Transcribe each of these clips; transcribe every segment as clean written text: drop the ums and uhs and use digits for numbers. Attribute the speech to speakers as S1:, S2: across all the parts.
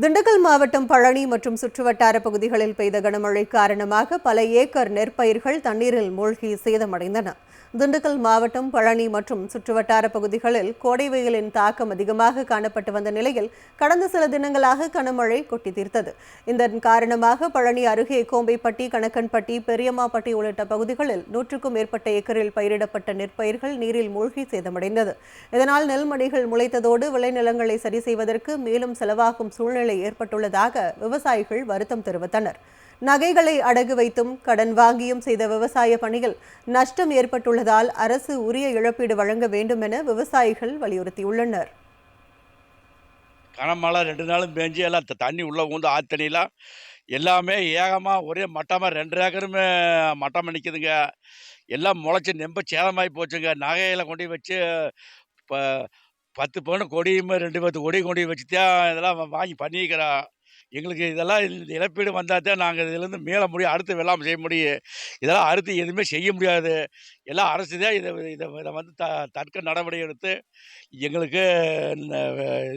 S1: திண்டுக்கல் மாவட்டம் பழனி மற்றும் சுற்றுவட்டார பகுதிகளில் பெய்த கனமழை காரணமாக பல ஏக்கர் நெற்பயிர்கள் தண்ணீரில் மூழ்கி சேதமடைந்தன. திண்டுக்கல் மாவட்டம் பழனி மற்றும் சுற்றுவட்டார பகுதிகளில் கோடை வெயிலின் தாக்கம் அதிகமாக காணப்பட்டு வந்த நிலையில் கடந்த சில தினங்களாக கனமழை கொட்டி தீர்த்தது. இதன் காரணமாக பழனி அருகே கோம்பைப்பட்டி, கணக்கன்பட்டி, பெரியம்மாப்பட்டி உள்ளிட்ட பகுதிகளில் 100க்கும் மேற்பட்ட ஏக்கரில் பயிரிடப்பட்ட நெற்பயிர்கள் நீரில் மூழ்கி சேதமடைந்தது. இதனால் நெல்மணிகள் முளைத்ததோடு விளைநிலங்களை சரி செய்வதற்கு மேலும் செலவாகும் சூழ்நிலை ஏற்பட்டுள்ளதாக விவசாயிகள் வருத்தம் தெரிவித்தனர். நகைகளை அடகு வைத்தும் கடன் வாங்கியும் செய்த விவசாய பணியில் நஷ்டம் ஏற்பட்டுள்ளதால் அரசு உரிய இழப்பீடு வழங்க வேண்டும் என விவசாயிகள் வலியுறுத்தியுள்ளனர்.
S2: கனமழை 2 நாளும் பெஞ்சு எல்லாம் தண்ணி உள்ள ஊந்து ஆத்தண்ணிலாம் எல்லாமே ஏகமாக ஒரே மட்டமாக 2 ஏக்கருமே மட்டமாக நிற்குதுங்க. எல்லாம் முளைச்சி நெம்ப சேதமாகி போச்சுங்க. நகையில் கொண்டு வச்சு இப்போ 10 பவுன் கொடியுமே 10 கொடி கொண்டு வச்சு தான் இதெல்லாம் வாங்கி பண்ணிக்கிறோம். எங்களுக்கு இதெல்லாம் இழப்பீடு வந்தால் தான் நாங்கள் இதுலேருந்து மீள முடியும், அடுத்து வெள்ளாமை செய்ய முடியும். இதெல்லாம் அடுத்து எதுவுமே செய்ய முடியாது. எல்லாம் அரசு தான் இதை வந்து தடுக்க நடவடிக்கை எடுத்து எங்களுக்கு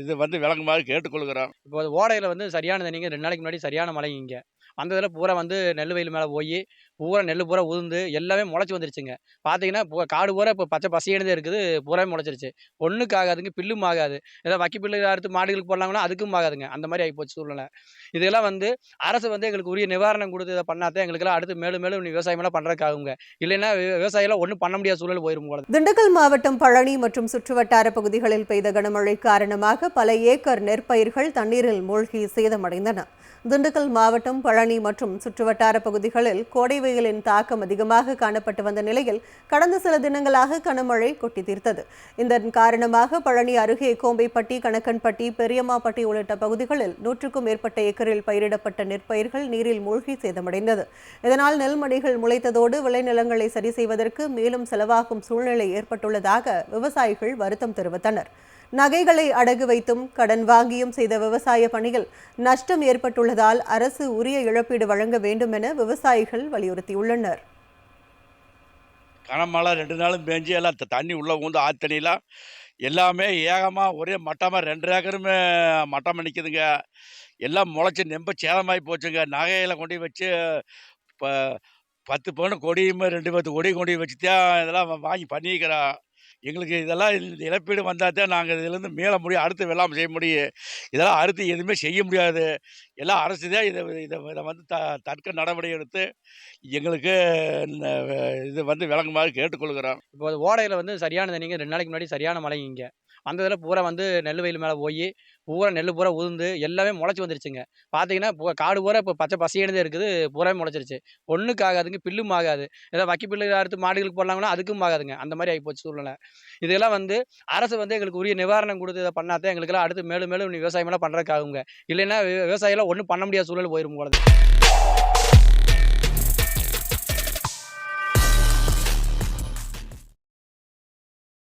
S2: இது வந்து விளங்குமாறு கேட்டுக்கொள்கிறோம்.
S3: இப்போ ஓடையில் வந்து சரியான தண்ணிங்க 2 நாளைக்கு முன்னாடி சரியான மழைங்க இங்கே வந்ததில் பூரா வந்து நெல் வயல் மேலே போய் பூரா நெல் பூரா உதிர்ந்து எல்லாமே முளைச்சி வந்துருச்சுங்க. பார்த்தீங்கன்னா காடு பூரா இப்போ பச்சை பசையேனே இருக்குது, பூராமே முளைச்சிருச்சு. ஒன்றுக்கு ஆகாதுங்க, பில்லும் ஆகாது. ஏதாவது வக்கி பில்லு அறுத்து மாடுகளுக்கு போடலாங்கன்னா அதுக்கும் ஆகாதுங்க. அந்த மாதிரி ஆகிப்போச்சு சூழ்நிலை. இதெல்லாம் வந்து அரசு வந்து எங்களுக்கு உரிய நிவாரணம் கொடுத்து இதை பண்ணாதான் எங்களுக்கெல்லாம் அடுத்து மேலும் மேலும் விவசாயமெல்லாம் பண்ணுறதுக்காகுங்க. இல்லைன்னா விவசாயிலாம் ஒன்றும் பண்ண முடியாத சூழல் போயிடும் போல.
S1: திண்டுக்கல் மாவட்டம் பழனி மற்றும் சுற்றுவட்டார பகுதிகளில் பெய்த கனமழை காரணமாக பல ஏக்கர் நெற்பயிர்கள் தண்ணீரில் மூழ்கி சேதமடைந்தன. திண்டுக்கல் மாவட்டம் பழனி மற்றும் சுற்றுவட்டார பகுதிகளில் கோடை வெயிலின் தாக்கம் அதிகமாக காணப்பட்டு வந்த நிலையில் கடந்த சில தினங்களாக கனமழை கொட்டி தீர்த்தது. இதன் காரணமாக பழனி அருகே கோம்பைப்பட்டி, கணக்கன்பட்டி, பெரியம்மாப்பட்டி உள்ளிட்ட பகுதிகளில் 100க்கும் மேற்பட்ட ஏக்கரில் பயிரிடப்பட்ட நெற்பயிர்கள் நீரில் மூழ்கி சேதமடைந்தது. இதனால் நெல்மணிகள் முளைத்ததோடு விளைநிலங்களை சரி செய்வதற்கு மேலும் செலவாகும் சூழ்நிலை ஏற்பட்டுள்ளதாக விவசாயிகள் வருத்தம் தெரிவித்தனர். நகைகளை அடகு வைத்தும் கடன் வாங்கியும் செய்த விவசாய பணியில் நஷ்டம் ஏற்பட்டுள்ளதால் அரசு உரிய இழப்பீடு வழங்க வேண்டும் என விவசாயிகள் வலியுறுத்தியுள்ளனர்.
S2: கனமழை 2 நாளும் பெஞ்சு எல்லாம் தண்ணி உள்ள ஊந்து ஆத்தண்ணிலாம் எல்லாமே ஏகமாக ஒரே மட்டமாக 2 ஏக்கருமே மட்டமாக நிற்குதுங்க. எல்லாம் முளைச்சி நெம்ப சேதமாகி போச்சுங்க. நகையில் கொண்டு வச்சு இப்போ 10 பவுன் கொடியுமே 10 கொடி கொண்டு வச்சு தான் இதெல்லாம் வாங்கி பண்ணிக்கிறோம். எங்களுக்கு இதெல்லாம் இழப்பீடு வந்தால் தான் நாங்கள் இதுலேருந்து மீள முடியும், அடுத்து வெள்ளாமை செய்ய முடியும். இதெல்லாம் அடுத்து எதுவுமே செய்ய முடியாது. எல்லாம் அரசு தான் இதை வந்து தடுக்க நடவடிக்கை எடுத்து எங்களுக்கு இது வந்து விளங்குமாறு கேட்டுக்கொள்கிறோம்.
S3: இப்போ ஓடையில் வந்து சரியான தண்ணிங்க 2 நாளைக்கு முன்னாடி சரியான மழைங்க இங்கே வந்ததில் பூரா வந்து நெல் வயல் மேலே போய் பூரா நெல் பூரா உதிர்ந்து எல்லாமே முளைச்சி வந்துருச்சுங்க. பார்த்தீங்கன்னா காடு பூரா இப்போ பச்சை பசையேனே இருக்குது, பூராமே முளைச்சிருச்சு. ஒன்றுக்கு ஆகாதுங்க, பில்லும் ஆகாது. ஏதாவது வக்கி பில்லு அறுத்து மாடுகளுக்கு போடலாங்கன்னா அதுக்கும் ஆகாதுங்க. அந்த மாதிரி ஆகிப்போச்சு சூழ்நிலை. இதெல்லாம் வந்து அரசு வந்து எங்களுக்கு உரிய நிவாரணம் கொடுத்து இதை பண்ணாதான் எங்களுக்கெல்லாம் அடுத்து மேலும் மேலும் விவசாயமெல்லாம் பண்ணுறதுக்காகுங்க. இல்லைன்னா விவசாயிலாம் ஒன்றும் பண்ண முடியாத சூழல் போயிடும் போல.